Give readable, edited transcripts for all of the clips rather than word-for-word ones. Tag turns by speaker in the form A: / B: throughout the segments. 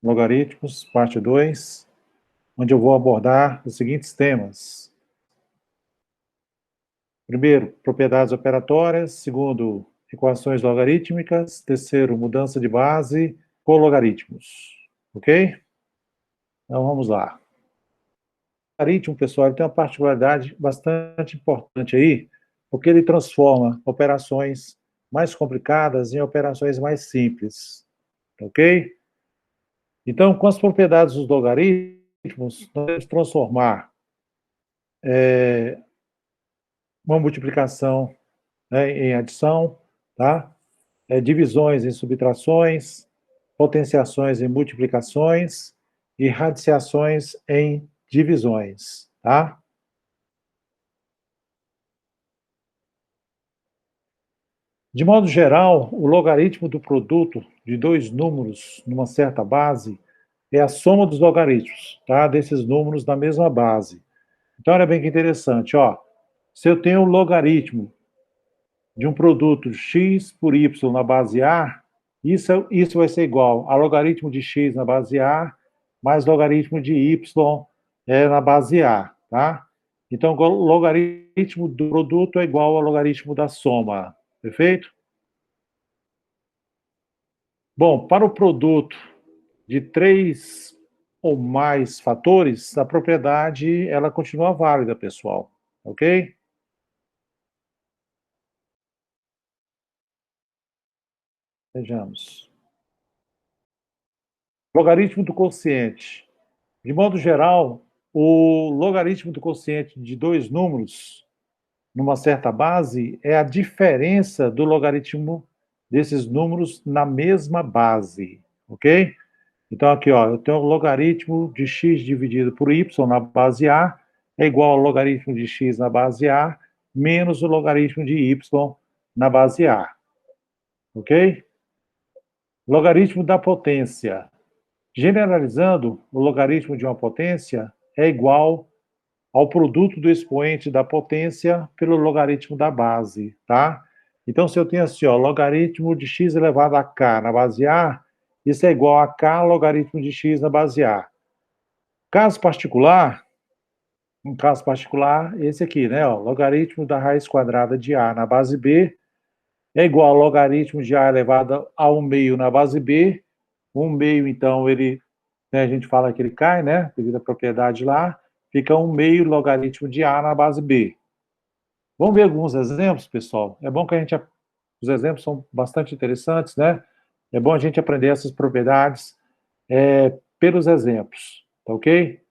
A: Logaritmos, parte 2, onde eu vou abordar os seguintes temas. Primeiro, propriedades operatórias. Segundo, equações logarítmicas. Terceiro, mudança de base, cologaritmos. Ok? Então, vamos lá. O logaritmo, pessoal, ele tem uma particularidade bastante importante aí, porque ele transforma operações mais complicadas em operações mais simples. Ok? Então, com as propriedades dos logaritmos, nós vamos transformar uma multiplicação, né, em adição, tá? Divisões em subtrações, potenciações em multiplicações e radiciações em divisões, tá? De modo geral, o logaritmo do produto de dois números numa certa base é a soma dos logaritmos, tá? Desses números na mesma base. Então, olha bem que interessante, ó. Se eu tenho o logaritmo de um produto x por y na base A, isso vai ser igual a logaritmo de x na base A mais logaritmo de y na base A, tá? Então, o logaritmo do produto é igual ao logaritmo da soma, perfeito? Bom, para o produto de 3 ou mais fatores, a propriedade ela continua válida, pessoal, ok? Vejamos. Logaritmo do quociente. De modo geral, o logaritmo do quociente de dois números numa certa base é a diferença do logaritmo desses números na mesma base, ok? Então, aqui, ó, eu tenho o logaritmo de x dividido por y na base A é igual ao logaritmo de x na base A menos o logaritmo de y na base A, ok? Logaritmo da potência. Generalizando, o logaritmo de uma potência é igual ao produto do expoente da potência pelo logaritmo da base, tá? Então, se eu tenho assim, ó, logaritmo de x elevado a k na base A, isso é igual a k logaritmo de x na base A. Caso particular, um caso particular, esse aqui, né, ó, logaritmo da raiz quadrada de A na base B é igual ao logaritmo de A elevado a 1 meio na base B. 1 meio, então, ele, né, a gente fala que ele cai, né, devido à propriedade lá, fica 1 meio logaritmo de A na base B. Vamos ver alguns exemplos, pessoal? É bom que a gente... Os exemplos são bastante interessantes, né? É bom a gente aprender essas propriedades pelos exemplos, tá ok?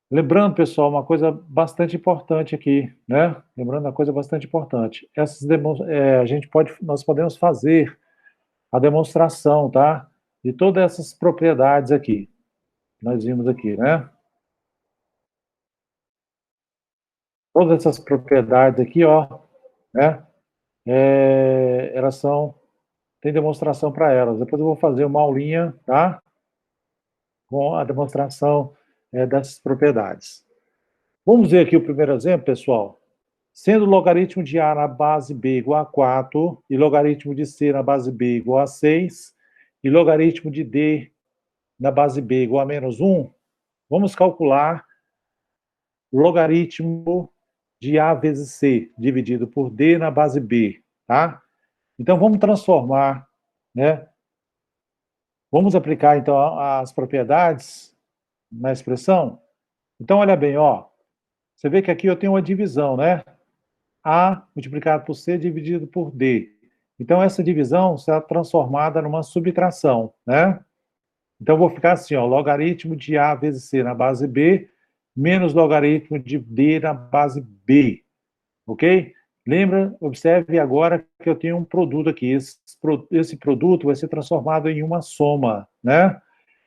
A: Lembrando, pessoal, uma coisa bastante importante aqui, né? Lembrando uma coisa bastante importante. Nós podemos fazer a demonstração, tá? De todas essas propriedades aqui. Nós vimos aqui, né? Todas essas propriedades aqui, ó, né? Elas são... Tem demonstração para elas. Depois eu vou fazer uma aulinha, tá? Com a demonstração dessas propriedades. Vamos ver aqui o primeiro exemplo, pessoal. Sendo o logaritmo de A na base B igual a 4, e logaritmo de C na base B igual a 6, e logaritmo de D na base B igual a menos 1, vamos calcular o logaritmo de A vezes C, dividido por D na base B, tá? Então, vamos transformar, né? Vamos aplicar, então, as propriedades na expressão? Então, olha bem, ó. Você vê que aqui eu tenho uma divisão, né? A multiplicado por C dividido por D. Então, essa divisão será transformada numa subtração, né? Então, eu vou ficar assim, ó, logaritmo de A vezes C na base B, menos logaritmo de D na base B, ok? Lembra, observe agora que eu tenho um produto aqui. Esse produto vai ser transformado em uma soma, né?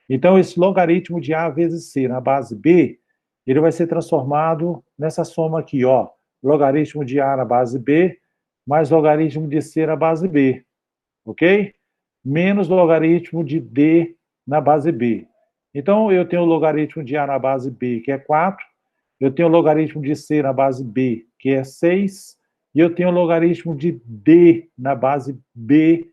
A: Então, esse logaritmo de A vezes C na base B, ele vai ser transformado nessa soma aqui, ó. Logaritmo de A na base B, mais logaritmo de C na base B, ok? Menos logaritmo de D na base B. Então, eu tenho o logaritmo de A na base B, que é 4, eu tenho o logaritmo de C na base B, que é 6, e eu tenho o logaritmo de D na base B,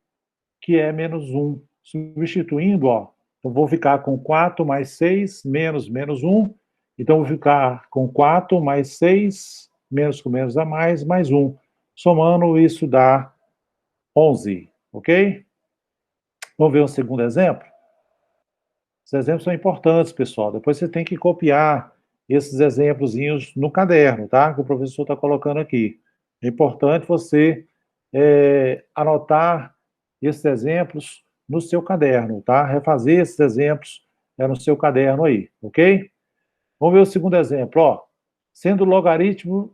A: que é menos 1. Substituindo, ó, Eu vou ficar com 4 mais 6, menos 1. Então, vou ficar com 4 mais 6, menos com menos dá mais 1. Somando, isso dá 11, ok? Vamos ver um segundo exemplo? Os exemplos são importantes, pessoal. Depois você tem que copiar esses exemplozinhos no caderno, tá? Que o professor está colocando aqui. É importante você anotar esses exemplos no seu caderno, tá? Refazer esses exemplos no seu caderno aí, ok? Vamos ver o segundo exemplo, ó. Sendo o logaritmo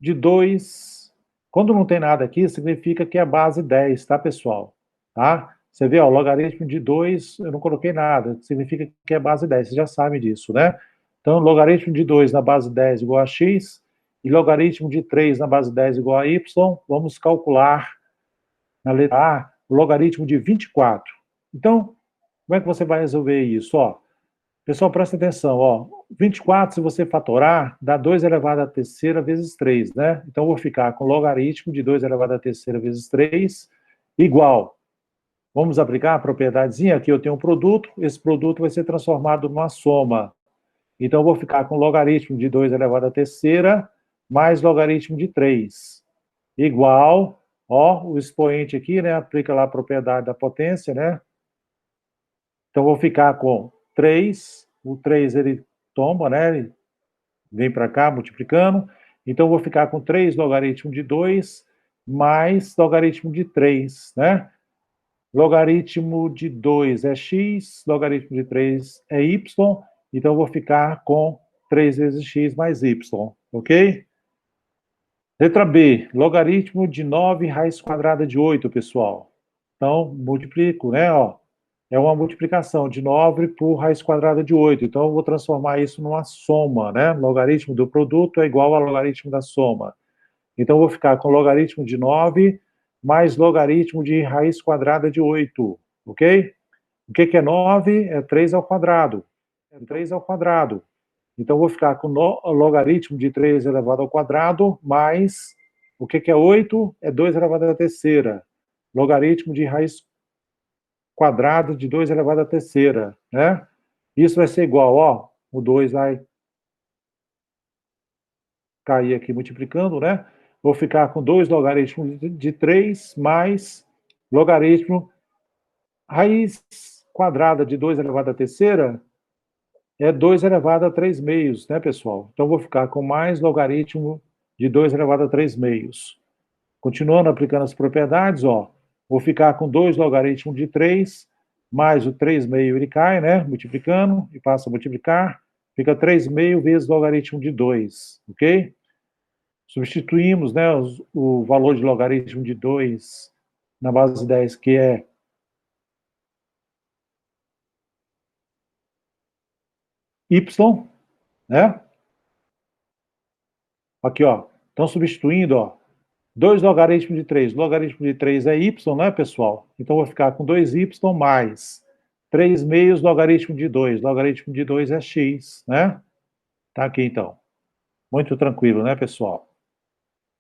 A: de 2, quando não tem nada aqui, significa que é base 10, tá, pessoal? Tá? Você vê, ó, logaritmo de 2, eu não coloquei nada, significa que é base 10, você já sabe disso, né? Então, logaritmo de 2 na base 10 igual a x, e logaritmo de 3 na base 10 igual a y, vamos calcular na letra A o logaritmo de 24. Então, como é que você vai resolver isso? Ó, pessoal, presta atenção, ó. 24, se você fatorar, dá 2 elevado à terceira vezes 3, né? Então, eu vou ficar com logaritmo de 2 elevado à terceira vezes 3 igual. Vamos aplicar a propriedadezinha? Aqui eu tenho um produto, esse produto vai ser transformado numa soma. Então, eu vou ficar com logaritmo de 2 elevado à terceira mais logaritmo de 3 igual, ó, o expoente aqui, né? Aplica lá a propriedade da potência, né? Então, eu vou ficar com 3, o 3 ele tomba, né? Ele vem para cá multiplicando. Então, eu vou ficar com 3 logaritmo de 2 mais logaritmo de 3, né? Logaritmo de 2 é x, logaritmo de 3 é y, então eu vou ficar com 3 vezes x mais y, ok? Letra B, logaritmo de 9 raiz quadrada de 8, pessoal. Então, multiplico, né? Ó, é uma multiplicação de 9 por raiz quadrada de 8. Então, eu vou transformar isso numa soma, né? Logaritmo do produto é igual ao logaritmo da soma. Então, eu vou ficar com logaritmo de 9 mais logaritmo de raiz quadrada de 8, ok? O que é 9? É 3 ao quadrado. É 3 ao quadrado. Então, eu vou ficar com logaritmo de 3 elevado ao quadrado mais, o que é 8? É 2 elevado à terceira. Logaritmo de raiz quadrada de 2 elevado à terceira, né? Isso vai ser igual, ó, o 2 vai cair aqui multiplicando, né? Vou ficar com 2 logaritmos de 3 mais logaritmo raiz quadrada de 2 elevado à terceira é 2 elevado a 3 meios, né, pessoal? Então, vou ficar com mais logaritmo de 2 elevado a 3 meios. Continuando aplicando as propriedades, ó, vou ficar com 2 logaritmo de 3, mais o 3 meio, ele cai, né, multiplicando, e passa a multiplicar, fica 3 meio vezes logaritmo de 2, ok? Substituímos, né, o valor de logaritmo de 2 na base 10, que é y, né? Aqui, ó, estão substituindo, ó, 2 logaritmo de 3. Logaritmo de 3 é y, né, pessoal? Então, vou ficar com 2y mais 3 meios logaritmo de 2. Logaritmo de 2 é x, né? Tá aqui, então. Muito tranquilo, né, pessoal?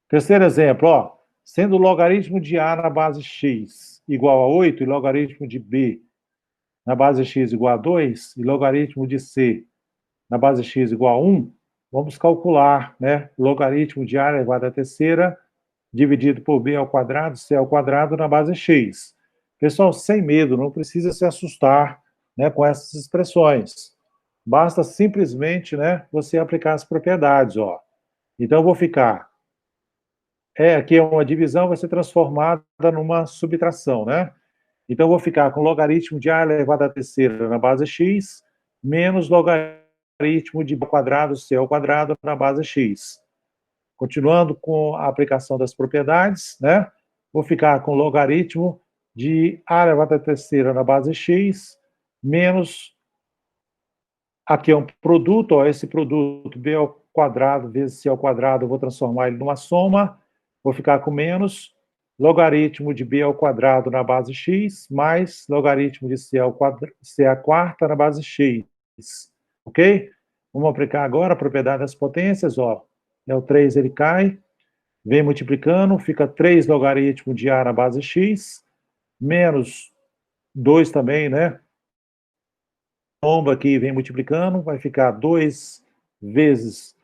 A: Terceiro exemplo, ó. Sendo o logaritmo de A na base x igual a 8 e logaritmo de B na base x igual a 2 e logaritmo de C na base x igual a 1, vamos calcular, né? Logaritmo de A elevado à terceira dividido por b ao quadrado, c ao quadrado, na base x. Pessoal, sem medo, não precisa se assustar, né, com essas expressões. Basta simplesmente, né, você aplicar as propriedades, ó. Então, eu vou ficar... aqui é uma divisão, vai ser transformada numa subtração, né? Então, eu vou ficar com logaritmo de a elevado à terceira na base x, menos logaritmo de b ao quadrado, c ao quadrado, na base x. Continuando com a aplicação das propriedades, né? Vou ficar com logaritmo de a elevado à terceira na base x, menos, aqui é um produto, ó, esse produto b ao quadrado vezes c ao quadrado, eu vou transformar ele numa soma, vou ficar com menos logaritmo de b ao quadrado na base x, mais logaritmo de c, c à quarta na base x, ok? Vamos aplicar agora a propriedade das potências, ó. É o 3, ele cai, vem multiplicando, fica 3 logaritmo de A na base x, menos 2 também, né? tomba aqui, vem multiplicando, vai ficar 2 vezes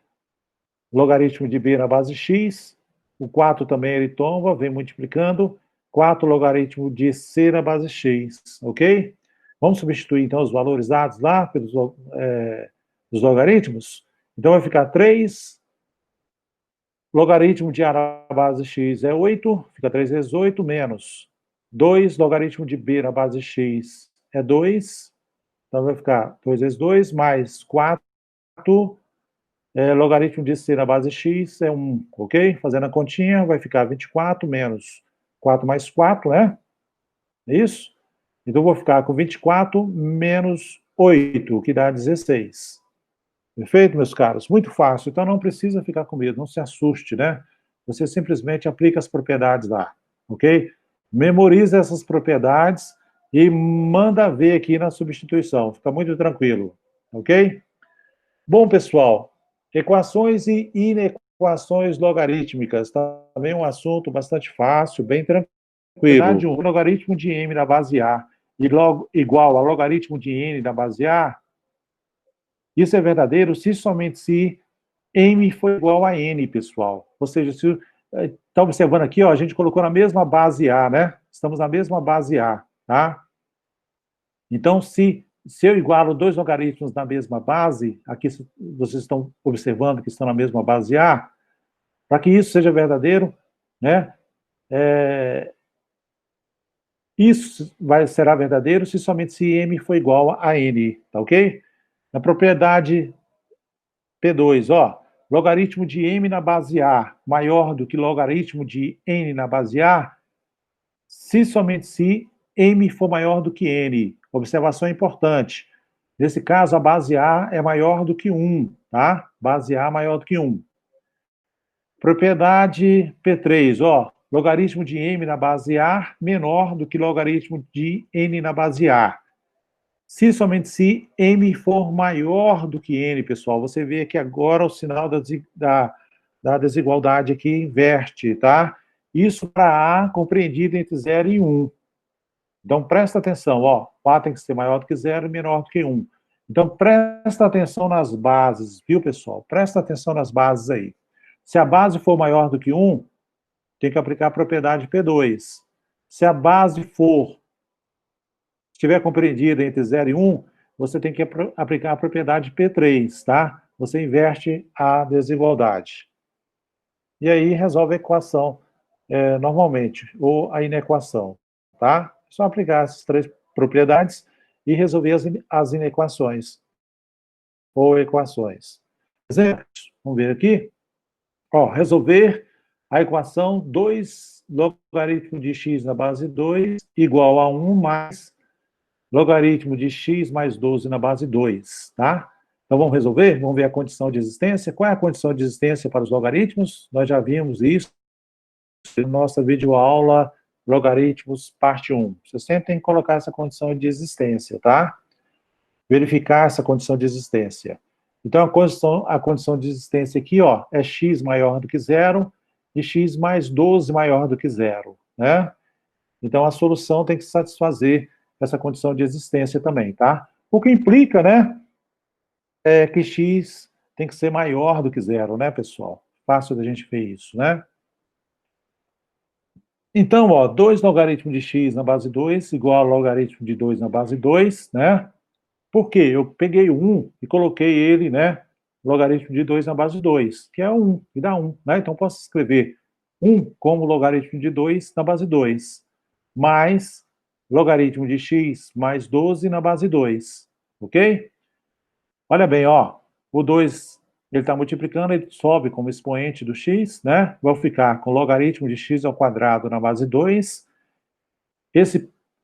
A: logaritmo de b na base x. O 4 também ele tomba, vem multiplicando. 4 logaritmo de c na base x, ok? Vamos substituir, então, os valores dados lá pelos dos logaritmos. Então, vai ficar 3 logaritmo de a na base x é 8, fica 3 vezes 8, menos 2 logaritmo de b na base x é 2, então vai ficar 2 vezes 2, mais 4, logaritmo de c na base x é 1, ok? Fazendo a continha, vai ficar 24 menos 4 mais 4, né? É isso? Então, vou ficar com 24 menos 8, que dá 16. Perfeito, meus caros? Muito fácil, então não precisa ficar com medo, não se assuste, né? Você simplesmente aplica as propriedades lá, ok? Memoriza essas propriedades e manda ver aqui na substituição, fica muito tranquilo, ok? Bom, pessoal, equações e inequações logarítmicas, também um assunto bastante fácil, bem tranquilo. O logaritmo de m na base A igual a logaritmo de n na base A, isso é verdadeiro se somente se m for igual a n, pessoal. Ou seja, se está observando aqui, ó, a gente colocou na mesma base A, né? Estamos na mesma base A, tá? Então, se eu igualo dois logaritmos na mesma base, aqui vocês estão observando que estão na mesma base A, para que isso seja verdadeiro, né? Isso será verdadeiro se somente se m for igual a n, tá ok? Na propriedade P2, ó, logaritmo de m na base A maior do que logaritmo de n na base A, se somente se m for maior do que n. Observação importante. Nesse caso, a base A é maior do que 1, tá? Base A maior do que 1. Propriedade P3, ó, logaritmo de m na base A menor do que logaritmo de n na base A. Se somente se m for maior do que n, pessoal, você vê que agora o sinal da desigualdade aqui inverte, tá? Isso para A compreendido entre 0 e 1. Então, presta atenção, ó, o A tem que ser maior do que 0 e menor do que 1. Então, presta atenção nas bases, viu, pessoal? Presta atenção nas bases aí. Se a base for maior do que 1, tem que aplicar a propriedade P2. Se a base estiver compreendida entre 0 e 1, você tem que aplicar a propriedade P3, tá? Você inverte a desigualdade. E aí resolve a equação normalmente, ou a inequação, tá? É só aplicar essas três propriedades e resolver as inequações, ou equações. Exemplos, vamos ver aqui. Ó, resolver a equação 2 logaritmo de x na base 2 igual a 1 mais logaritmo de x mais 12 na base 2, tá? Então, vamos resolver? Vamos ver a condição de existência. Qual é a condição de existência para os logaritmos? Nós já vimos isso na nossa videoaula Logaritmos, parte 1. Você sempre tem que colocar essa condição de existência, tá? Verificar essa condição de existência. Então, a condição de existência aqui, ó, é x maior do que 0 e x mais 12 maior do que 0, né? Então, a solução tem que satisfazer essa condição de existência também, tá? O que implica, né, é que x tem que ser maior do que 0, né, pessoal? Fácil da gente ver isso, né? Então, ó, 2 logaritmo de x na base 2 igual a logaritmo de 2 na base 2, né? Por quê? Eu peguei o 1 e coloquei ele, né, logaritmo de 2 na base 2, que é 1, que dá 1, né? Então, posso escrever 1 como logaritmo de 2 na base 2, mais logaritmo de x mais 12 na base 2, ok? Olha bem, ó, o 2, ele está multiplicando, ele sobe como expoente do x, né? Vou ficar com logaritmo de x ao quadrado na base 2.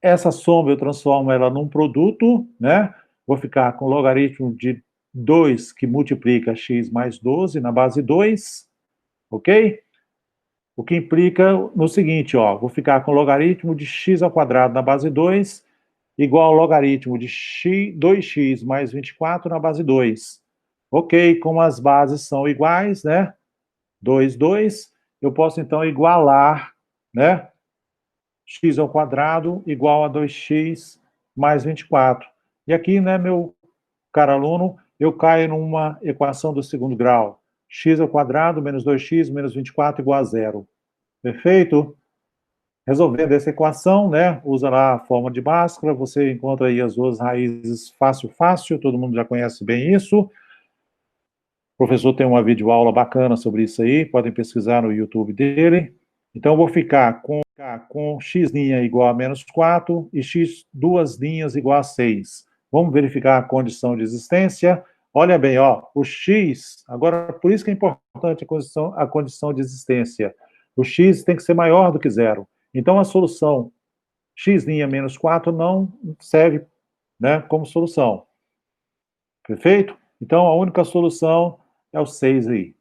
A: Essa soma eu transformo ela num produto, né? Vou ficar com logaritmo de 2 que multiplica x mais 12 na base 2, ok? O que implica no seguinte, ó, vou ficar com logaritmo de x ao quadrado na base 2 igual ao logaritmo de 2x mais 24 na base 2. Ok, como as bases são iguais, né? 2, 2, eu posso então igualar, né? X ao quadrado igual a 2x mais 24. E aqui, né, meu caro aluno, eu caio numa equação do segundo grau. X ao quadrado menos 2x menos 24 igual a zero. Perfeito? Resolvendo essa equação, né, usa lá a forma de Bhaskara, você encontra aí as duas raízes fácil, fácil, todo mundo já conhece bem isso. O professor tem uma videoaula bacana sobre isso aí, podem pesquisar no YouTube dele. Então, eu vou ficar com x' igual a menos 4 e x duas linhas igual a 6. Vamos verificar a condição de existência. Olha bem, ó, o x, agora, por isso que é importante a condição de existência. O x tem que ser maior do que zero. Então, a solução x' menos 4 não serve, né, como solução. Perfeito? Então, a única solução é o 6 aí.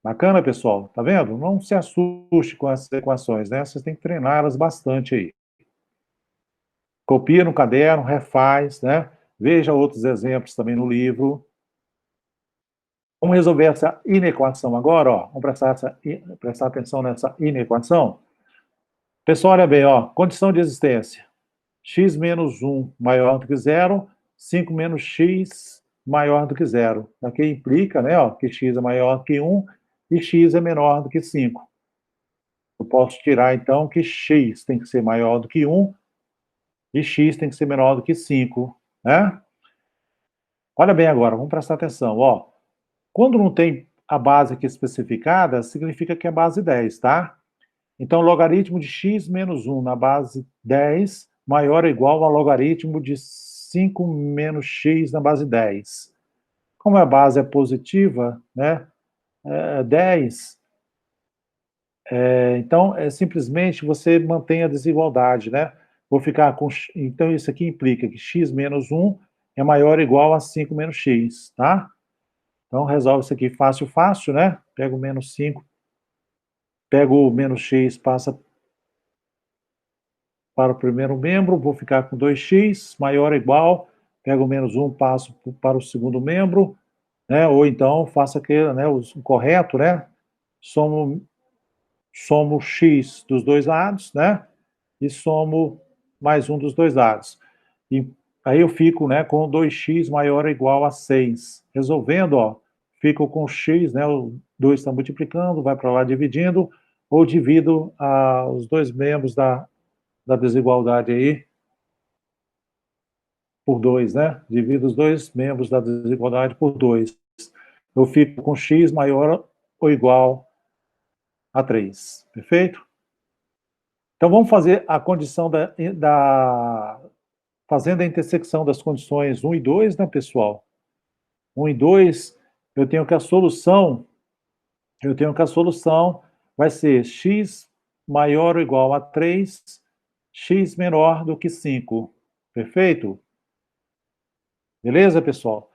A: Bacana, pessoal? Tá vendo? Não se assuste com essas equações, né? Vocês têm que treinar elas bastante aí. Copia no caderno, refaz, né? Veja outros exemplos também no livro. Vamos resolver essa inequação agora, ó. Vamos prestar atenção nessa inequação. Pessoal, olha bem, ó. Condição de existência. X menos 1 maior do que zero, 5 menos x maior do que zero. Aqui implica, né, ó, que x é maior que 1 e x é menor do que 5. Eu posso tirar, então, que x tem que ser maior do que 1 e x tem que ser menor do que 5, né? Olha bem agora, vamos prestar atenção, ó. Quando não tem a base aqui especificada, significa que é base 10, tá? Então, logaritmo de x menos 1 na base 10 maior ou igual ao logaritmo de 5 menos x na base 10. Como a base é positiva, né, 10, então, simplesmente você mantém a desigualdade, né? Vou ficar com... Então, isso aqui implica que x menos 1 é maior ou igual a 5 menos x, tá? Então, resolve isso aqui fácil, fácil, né? Pega o menos 5, pega o menos x, passa para o primeiro membro, vou ficar com 2x, maior ou igual, pego o menos 1, passo para o segundo membro, né? Ou então, faça aquele, né, o correto, né? Somo x dos dois lados, né? E somo mais um dos dois lados. E aí eu fico, né, com 2x maior ou igual a 6. Resolvendo, ó, fico com x, né, o 2 está multiplicando, vai para lá dividindo, ou divido os dois membros da desigualdade aí por 2, né? Divido os dois membros da desigualdade por 2. Eu fico com x maior ou igual a 3. Perfeito? Então, vamos fazer a condição fazendo a intersecção das condições 1 e 2, né, pessoal? 1 e 2, eu tenho que a solução vai ser x maior ou igual a 3, x menor do que 5. Perfeito? Beleza, pessoal?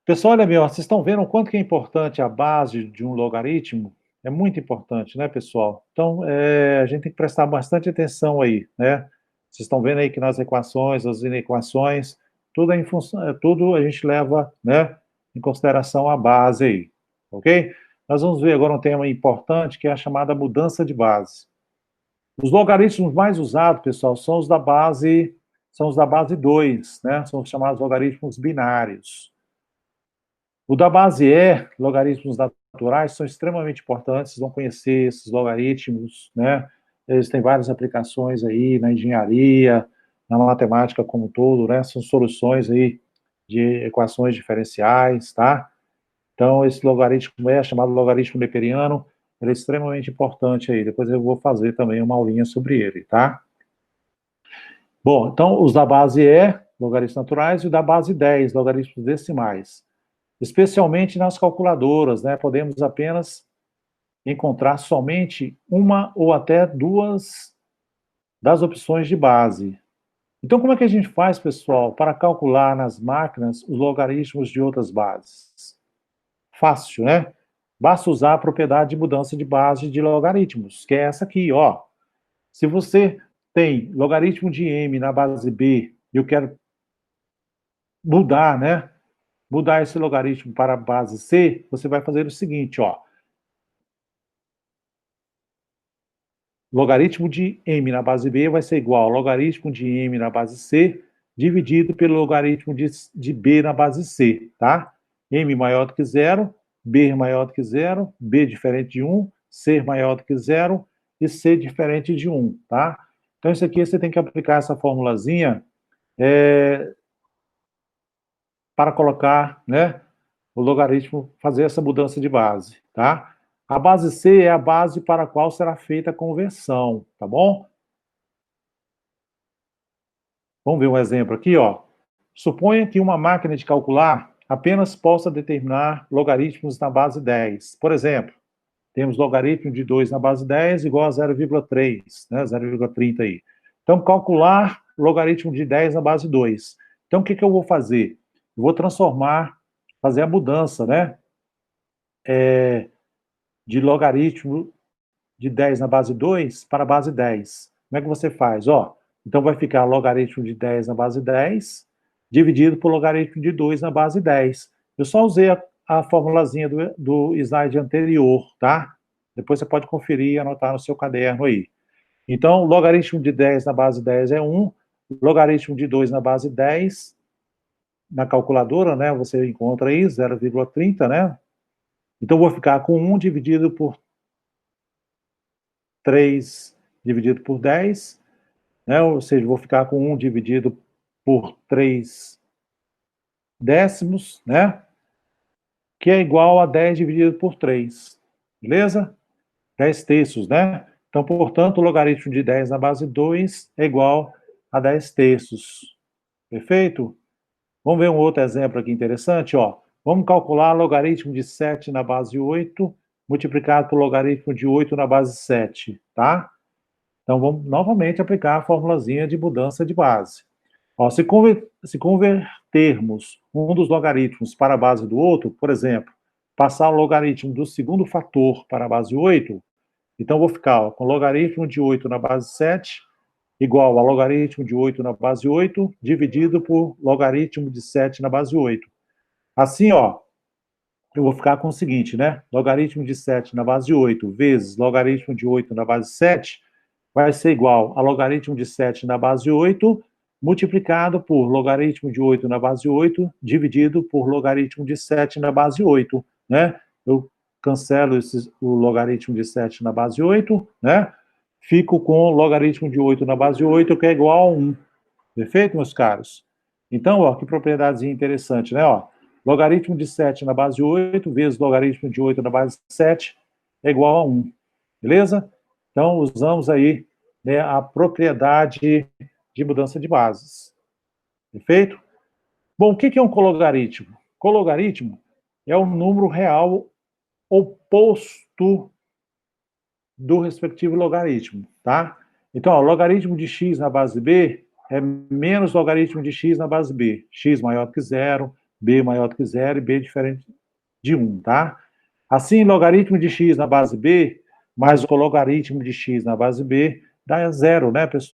A: Pessoal, olha bem, ó, vocês estão vendo o quanto que é importante a base de um logaritmo? É muito importante, né, pessoal? Então, a gente tem que prestar bastante atenção aí, né? Vocês estão vendo aí que nas equações, as inequações, tudo, tudo a gente leva, né, em consideração a base aí, ok? Nós vamos ver agora um tema importante, que é a chamada mudança de base. Os logaritmos mais usados, pessoal, são os da base 2, né? São os chamados logaritmos binários. O da base E, logaritmos naturais, são extremamente importantes, vocês vão conhecer esses logaritmos, né? Eles têm várias aplicações aí na engenharia, na matemática como um todo, né? São soluções aí de equações diferenciais, tá? Então, esse logaritmo é chamado logaritmo neperiano, ele é extremamente importante aí, depois eu vou fazer também uma aulinha sobre ele, tá? Bom, então, os da base E, logaritmos naturais, e o da base 10, logaritmos decimais. Especialmente nas calculadoras, né? Podemos apenas encontrar somente uma ou até duas das opções de base. Então, como é que a gente faz, pessoal, para calcular nas máquinas os logaritmos de outras bases? Fácil, né? Basta usar a propriedade de mudança de base de logaritmos, que é essa aqui, ó. Se você tem logaritmo de m na base b e eu quero mudar, né? Mudar esse logaritmo para a base C, você vai fazer o seguinte, ó. Logaritmo de m na base B vai ser igual ao logaritmo de m na base C dividido pelo logaritmo de b na base c, tá? M maior do que zero, b maior do que zero, b diferente de 1, c maior do que zero e c diferente de 1, tá? Então, isso aqui você tem que aplicar essa formulazinha para colocar, né, o logaritmo, fazer essa mudança de base, tá? A base C é a base para a qual será feita a conversão, tá bom? Vamos ver um exemplo aqui, ó. Suponha que uma máquina de calcular apenas possa determinar logaritmos na base 10. Por exemplo, temos logaritmo de 2 na base 10 igual a 0,3, né, 0,30 aí. Então, calcular logaritmo de 10 na base 2. Então, o que eu vou fazer? Eu vou transformar, fazer a mudança, né, de logaritmo de 10 na base 2 para a base 10. Como é que você faz? Ó, então vai ficar logaritmo de 10 na base 10 dividido por logaritmo de 2 na base 10. Eu só usei a formulazinha do slide anterior, tá? Depois você pode conferir e anotar no seu caderno aí. Então, logaritmo de 10 na base 10 é 1, logaritmo de 2 na base 10, na calculadora, né, você encontra aí 0,30, né? Então, vou ficar com 1 dividido por 3 dividido por 10, né? Ou seja, vou ficar com 1 dividido por 3 décimos, né? Que é igual a 10 dividido por 3, beleza? 10 terços, né? Então, portanto, o logaritmo de 10 na base 2 é igual a 10 terços. Perfeito? Vamos ver um outro exemplo aqui interessante, ó. Vamos calcular logaritmo de 7 na base 8 multiplicado por logaritmo de 8 na base 7, tá? Então, vamos novamente aplicar a formulazinha de mudança de base. Ó, se convertermos um dos logaritmos para a base do outro, por exemplo, passar o logaritmo do segundo fator para a base 8, então vou ficar ó, com logaritmo de 8 na base 7 igual a logaritmo de 8 na base 8 dividido por logaritmo de 7 na base 8. Assim, ó, eu vou ficar com o seguinte, né? Logaritmo de 7 na base 8 vezes logaritmo de 8 na base 7 vai ser igual a logaritmo de 7 na base 8 multiplicado por logaritmo de 8 na base 8 dividido por logaritmo de 7 na base 8, né? Eu cancelo o logaritmo de 7 na base 8, né? Fico com logaritmo de 8 na base 8, que é igual a 1. Perfeito, meus caros? Então, ó, que propriedadezinha interessante, né? Ó, logaritmo de 7 na base 8 vezes logaritmo de 8 na base 7 é igual a 1. Beleza? Então, usamos aí, né, a propriedade de mudança de bases. Perfeito? Bom, o que é um cologaritmo? Cologaritmo é o número real oposto do respectivo logaritmo, tá? Então, ó, logaritmo de x na base b é menos logaritmo de x na base b. X maior do que zero, b maior do que zero e b diferente de 1, tá? Assim, logaritmo de x na base b mais o logaritmo de x na base b dá zero, né, pessoal?